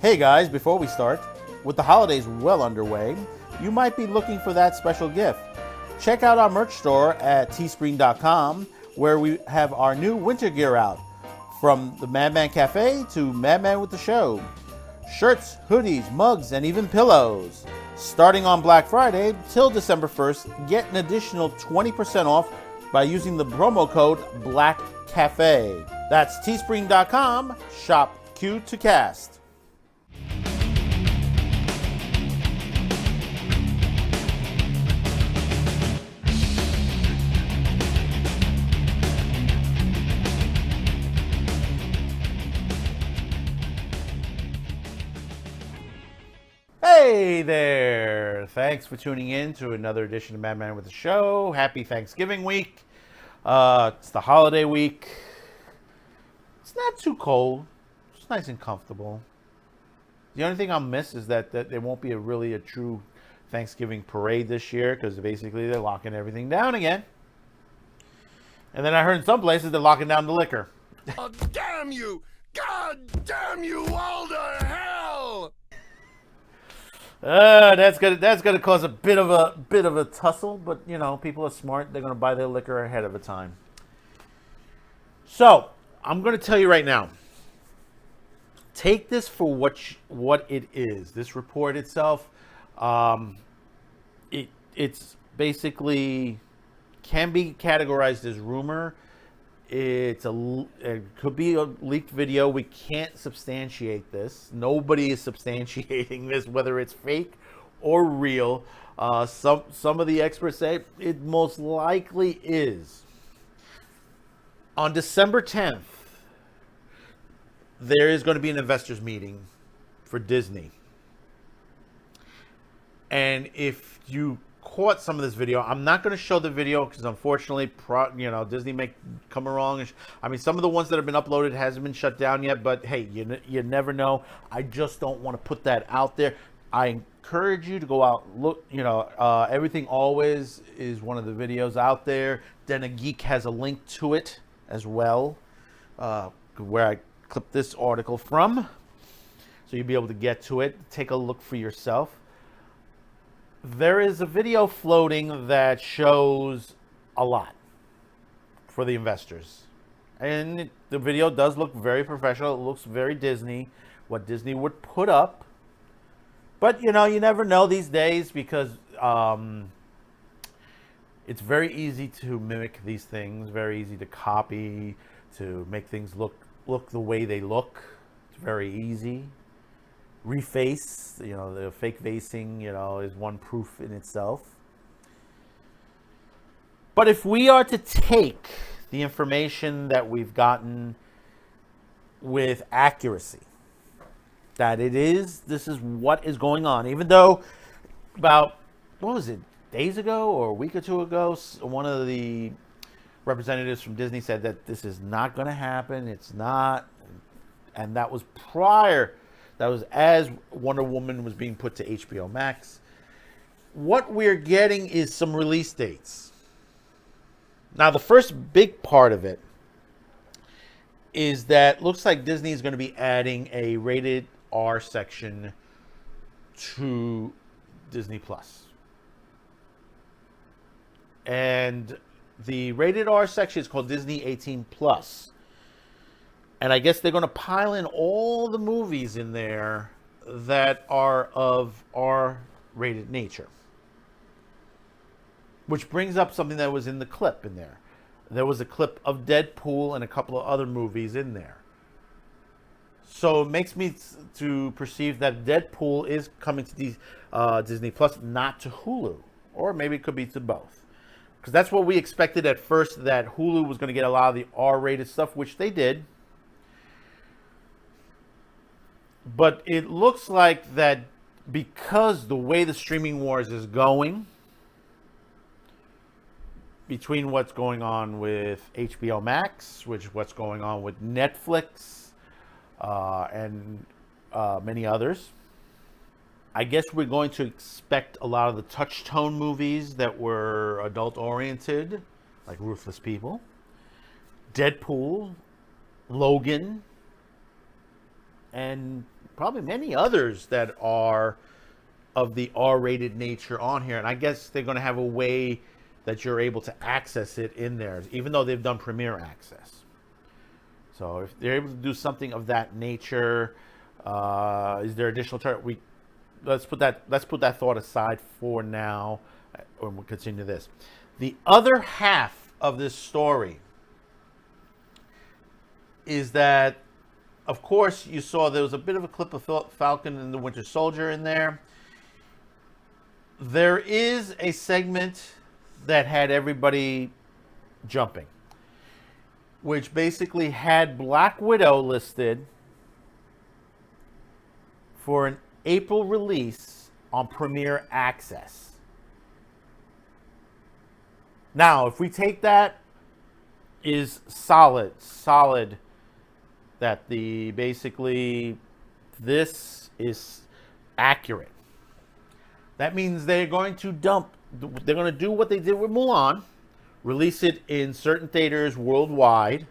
Hey guys, before we start, with the holidays well underway, you might be looking for that special gift. Check out our merch store at teespring.com, where we have our new winter gear out. From the Madman Cafe to Madman with the Show. Shirts, hoodies, mugs, and even pillows. Starting on Black Friday till December 1st, get an additional 20% off by using the promo code BLACKCAFE. That's teespring.com, shop Q to cast. Hey there! Thanks for tuning in to another edition of Madman with the Show. Happy Thanksgiving week. It's the holiday week. It's not too cold. It's nice and comfortable. The only thing I'll miss is that there won't be a true Thanksgiving parade this year because basically they're locking everything down again. And then I heard in some places they're locking down the liquor. Oh, damn you! God damn you all to hell! That's gonna cause a bit of a tussle, but you know, people are smart. They're gonna buy their liquor ahead of a time. So I'm gonna tell you right now. Take this for what it is. This report itself, it's basically can be categorized as rumor. It could be a leaked video. We can't substantiate this. Nobody is substantiating this, whether it's fake or real. Some of the experts say it most likely is. On December 10th, there is going to be an investors meeting for Disney. And if you caught some of this video, I'm not going to show the video because unfortunately, Disney may come along. Some of the ones that have been uploaded hasn't been shut down yet, but hey, you never know. I just don't want to put that out there. I encourage you to go out, look, Everything Always is one of the videos out there. Then a Geek has a link to it as well, where I clipped this article from. So you'll be able to get to it. Take a look for yourself. There is a video floating that shows a lot for the investors. And the video does look very professional. It looks very Disney, what Disney would put up. But, you never know these days because it's very easy to mimic these things, very easy to copy, to make things look the way they look. It's very easy. Reface, the fake facing, is one proof in itself. But if we are to take the information that we've gotten with accuracy, that this is what is going on, even though about, days ago or a week or two ago, one of the representatives from Disney said that this is not going to happen. It's not. And that was as Wonder Woman was being put to HBO Max. What we're getting is some release dates. Now, the first big part of it is that looks like Disney is going to be adding a rated R section to Disney Plus. And the rated R section is called Disney 18 Plus. And I guess they're going to pile in all the movies in there that are of R-rated nature. Which brings up something that was in the clip in there. There was a clip of Deadpool and a couple of other movies in there. So it makes me to perceive that Deadpool is coming to Disney Plus, not to Hulu. Or maybe it could be to both. Because that's what we expected at first, that Hulu was going to get a lot of the R-rated stuff, which they did. But it looks like that because the way the streaming wars is going, between what's going on with HBO Max, what's going on with Netflix, and many others, I guess we're going to expect a lot of the touch-tone movies that were adult-oriented, like Ruthless People, Deadpool, Logan, and probably many others that are of the R-rated nature on here. And I guess they're going to have a way that you're able to access it in there, even though they've done Premiere Access. So if they're able to do something of that nature, is there additional let's put that thought aside for now, and we'll continue this. The other half of this story is that, of course, you saw there was a bit of a clip of Falcon and the Winter Soldier in there. There is a segment that had everybody jumping, which basically had Black Widow listed for an April release on Premiere Access. Now, if we take that is solid that basically this is accurate. That means they're going to do what they did with Mulan, release it in certain theaters worldwide,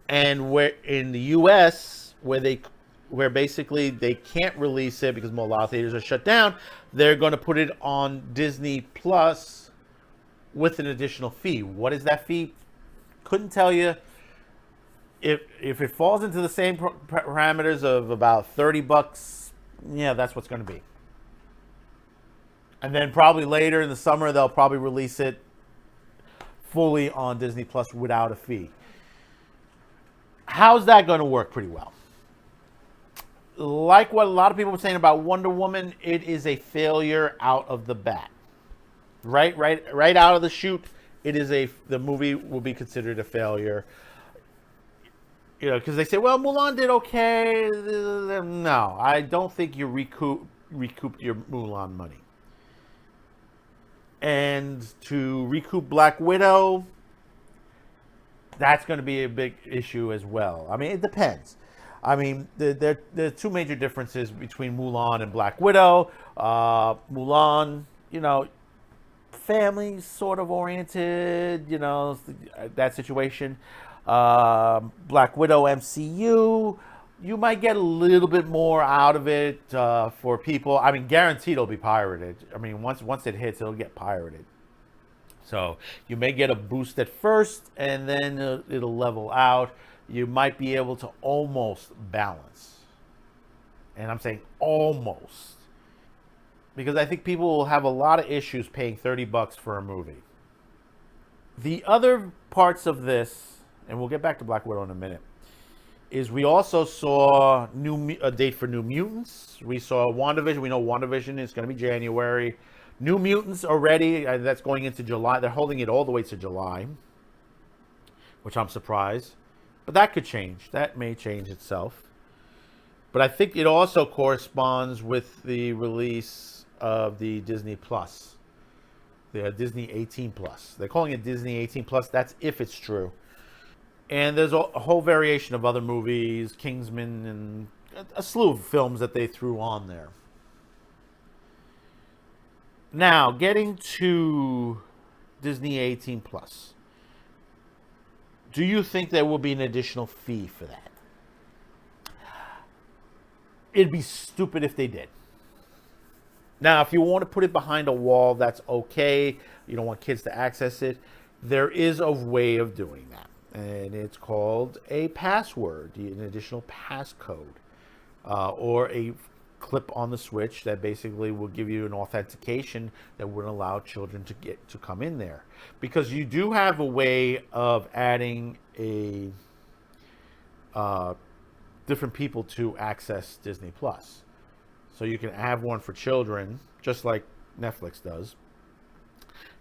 and where in the US where basically they can't release it because a lot of theaters are shut down, they're going to put it on Disney Plus with an additional fee. What is that fee? Couldn't tell you. If it falls into the same parameters of about $30, yeah, that's what's going to be. And then probably later in the summer, they'll probably release it fully on Disney Plus without a fee. How's that going to work? Pretty well. Like what a lot of people were saying about Wonder Woman, it is a failure out of the bat. Right out of the chute, the movie will be considered a failure. You know, because they say, well, Mulan did okay. No, I don't think you recouped your Mulan money. And to recoup Black Widow, that's going to be a big issue as well. I mean, it depends. I mean, there are two major differences between Mulan and Black Widow. Mulan, you know, family sort of oriented, you know, that situation. Black Widow MCU, you might get a little bit more out of it for people. I mean, guaranteed it'll be pirated. I mean, once it hits, it'll get pirated. So you may get a boost at first, and then it'll level out. You might be able to almost balance. And I'm saying almost. Because I think people will have a lot of issues paying $30 for a movie. The other parts of this, and we'll get back to Black Widow in a minute, is we also saw a date for New Mutants. We saw WandaVision. We know WandaVision is going to be January. New Mutants already, that's going into July. They're holding it all the way to July, which I'm surprised. But that could change. That may change itself. But I think it also corresponds with the release of the Disney Plus, the Disney 18 Plus. They're calling it Disney 18 Plus. That's if it's true. And there's a whole variation of other movies, Kingsman, and a slew of films that they threw on there. Now, getting to Disney 18 Plus. Do you think there will be an additional fee for that? It'd be stupid if they did. Now, if you want to put it behind a wall, that's okay. You don't want kids to access it. There is a way of doing that. And it's called a password, an additional passcode, or a clip on the switch that basically will give you an authentication that wouldn't allow children to come in there. Because you do have a way of adding different people to access Disney Plus. So you can have one for children, just like Netflix does.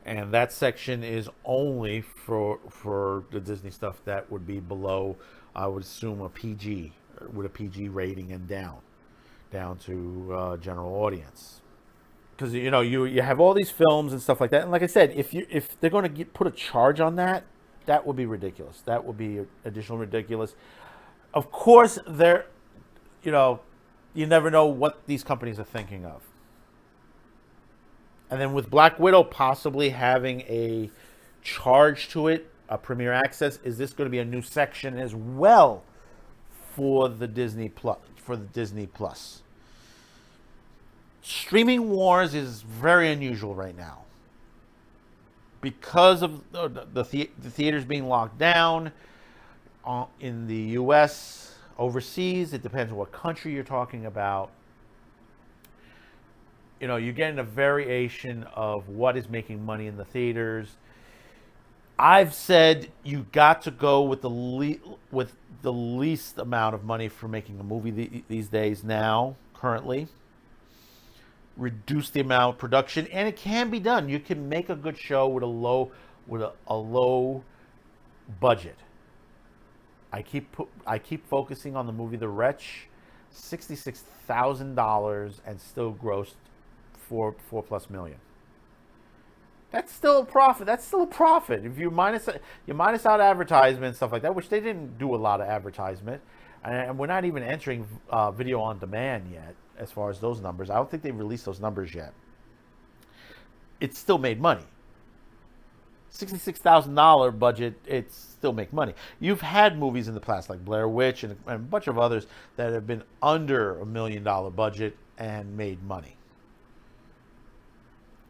And that section is only for the Disney stuff that would be below, I would assume, a PG, with a PG rating and down to general audience. Because you know you have all these films and stuff like that, and like I said, if they're going to put a charge on that, that would be ridiculous. That would be additional ridiculous. Of course, you never know what these companies are thinking of. And then with Black Widow possibly having a charge to it, a Premiere Access, is this going to be a new section as well for the Disney Plus. Streaming wars is very unusual right now because of the theaters being locked down in the U.S. Overseas. It depends on what country you're talking about. You know, you're getting a variation of what is making money in the theaters. I've said you got to go with the least amount of money for making a movie these days now, currently. Reduce the amount of production, and it can be done. You can make a good show with a low budget. I keep focusing on the movie The Wretch, $66,000 and still grossed four plus million. That's still a profit. If you minus out advertisement and stuff like that, which they didn't do a lot of advertisement, and we're not even entering video on demand yet as far as those numbers. I don't think they've released those numbers yet. It still made money. $66,000 budget, it still make money. You've had movies in the past like Blair Witch and a bunch of others that have been under $1 million budget and made money.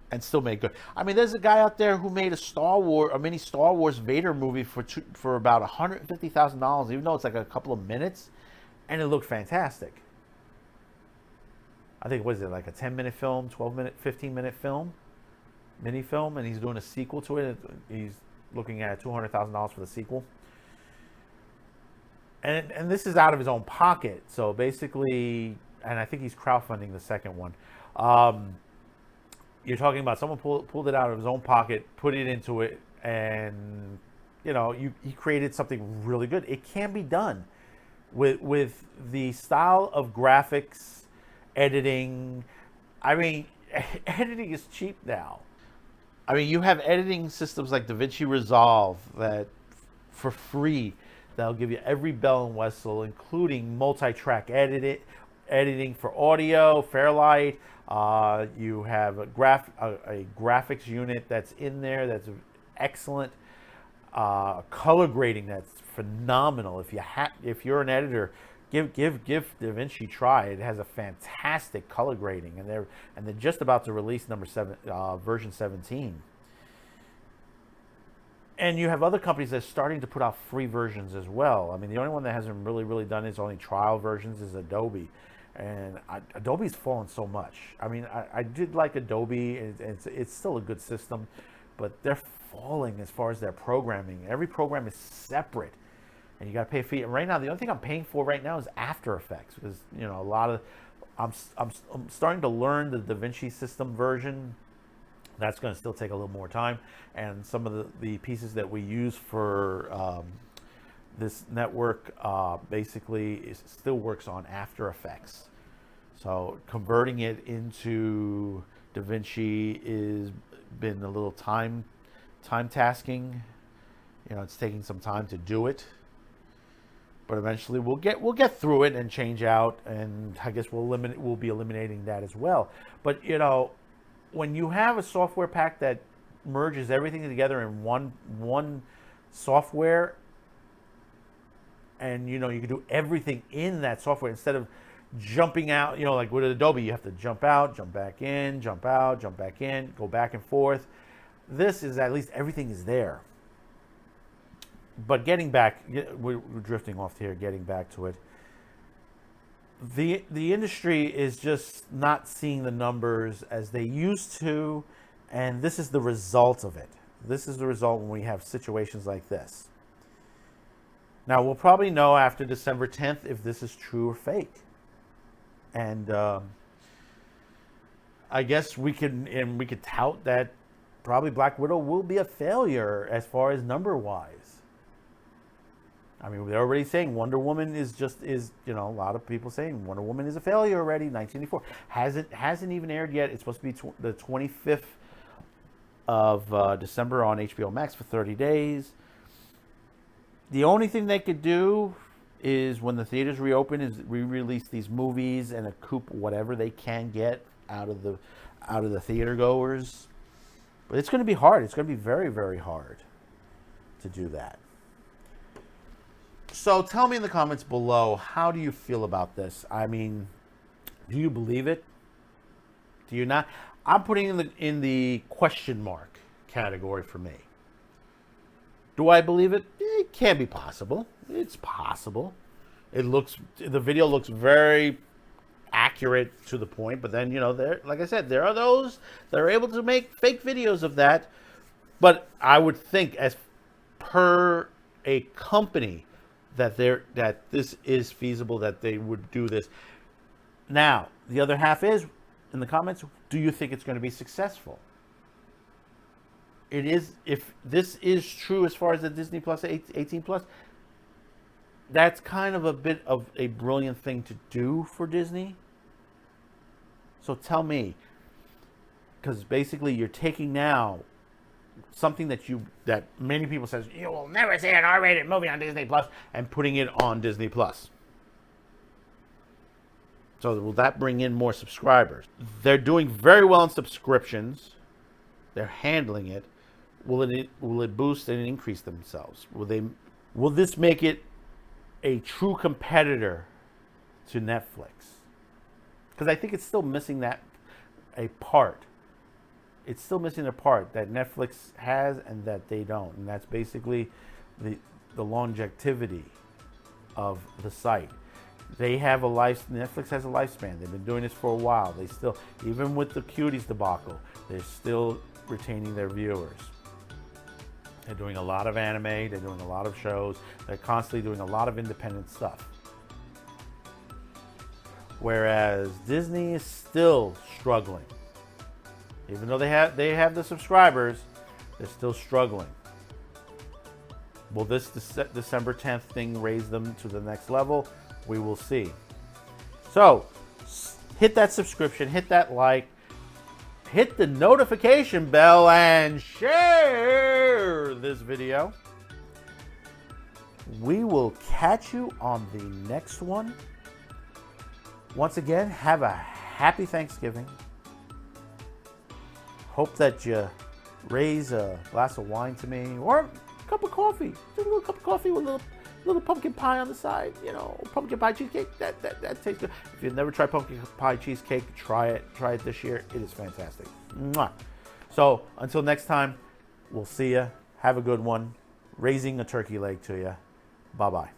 And still made good. I mean, there's a guy out there who made a mini Star Wars Vader movie for about $150,000, even though it's like a couple of minutes, and it looked fantastic. I think, what is it, like a 10-minute film, 12-minute, 15-minute film, mini film, and he's doing a sequel to it. He's looking at $200,000 for the sequel. And this is out of his own pocket. So basically, and I think he's crowdfunding the second one. You're talking about someone pulled it out of his own pocket, put it into it, and you know, he created something really good. It can be done with the style of graphics, editing. I mean, editing is cheap now. I mean, you have editing systems like DaVinci Resolve that for free, that'll give you every bell and whistle, including multi-track editing for audio, Fairlight. You have a graphics unit that's in there that's excellent. Color grading that's phenomenal. If you're an editor, give DaVinci a try. It has a fantastic color grading, and they're just about to release version 17. And you have other companies that are starting to put out free versions as well. I mean, the only one that hasn't really done its only trial versions is Adobe. And Adobe's fallen so much. I mean, I did like Adobe. It's still a good system, but they're falling as far as their programming. Every program is separate, and you got to pay a fee. And right now, the only thing I'm paying for right now is After Effects, because you know I'm starting to learn the DaVinci system version. That's going to still take a little more time, and some of the pieces that we use for this network basically still works on After Effects. So converting it into DaVinci is been a little time tasking. You know, it's taking some time to do it, but eventually we'll get through it and change out, and I guess we'll be eliminating that as well. But you know, when you have a software pack that merges everything together in one software, and you know, you can do everything in that software instead of jumping out. You know, like with Adobe, you have to jump out, jump back in, jump out, jump back in, go back and forth. This is at least everything is there. But getting back, we're drifting off here. Getting back to it, the industry is just not seeing the numbers as they used to, and this is the result of it. This is the result when we have situations like this. Now, we'll probably know after December 10th if this is true or fake. And I guess we could tout that probably Black Widow will be a failure as far as number-wise. I mean, they're already saying Wonder Woman is you know, a lot of people saying Wonder Woman is a failure already, 1984. Hasn't even aired yet. It's supposed to be the 25th of December on HBO Max for 30 days. The only thing they could do is when the theaters reopen is re-release these movies and recoup whatever they can get out of the theater goers. But it's going to be hard. It's going to be very, very hard to do that. So tell me in the comments below, how do you feel about this? I mean, do you believe it? Do you not? I'm putting in the question mark category for me. Do I believe it? It can be possible. It's possible. The video looks very accurate to the point, but then, there, like I said, there are those that are able to make fake videos of that. But I would think, as per a company, that this is feasible, that they would do this. Now, the other half is, in the comments, do you think it's going to be successful? It is. If this is true as far as the Disney Plus 18 Plus, that's kind of a bit of a brilliant thing to do for Disney. So tell me, because basically you're taking now something that many people says you will never see an R-rated movie on Disney Plus, and putting it on Disney Plus. So will that bring in more subscribers? They're doing very well in subscriptions. They're handling it. Will it boost and increase themselves? Will this make it a true competitor to Netflix? Because I think it's still missing a part. It's still missing a part that Netflix has and that they don't. And that's basically the longevity of the site. They have Netflix has a lifespan. They've been doing this for a while. They still, even with the Cuties debacle, they're still retaining their viewers. They're doing a lot of anime. They're doing a lot of shows. They're constantly doing a lot of independent stuff. Whereas Disney is still struggling. Even though they have the subscribers, they're still struggling. Will this December 10th thing raise them to the next level? We will see. So, hit that subscription, hit that like, hit the notification bell, and share this video. We will catch you on the next one. Once again, have a happy Thanksgiving. Hope that you raise a glass of wine to me, or a cup of coffee. Just a little cup of coffee with a little pumpkin pie on the side. Pumpkin pie cheesecake. That tastes good. If you've never tried pumpkin pie cheesecake, try it. Try it this year. It is fantastic. Mwah. So until next time, we'll see you. Have a good one. Raising a turkey leg to you. Bye-bye.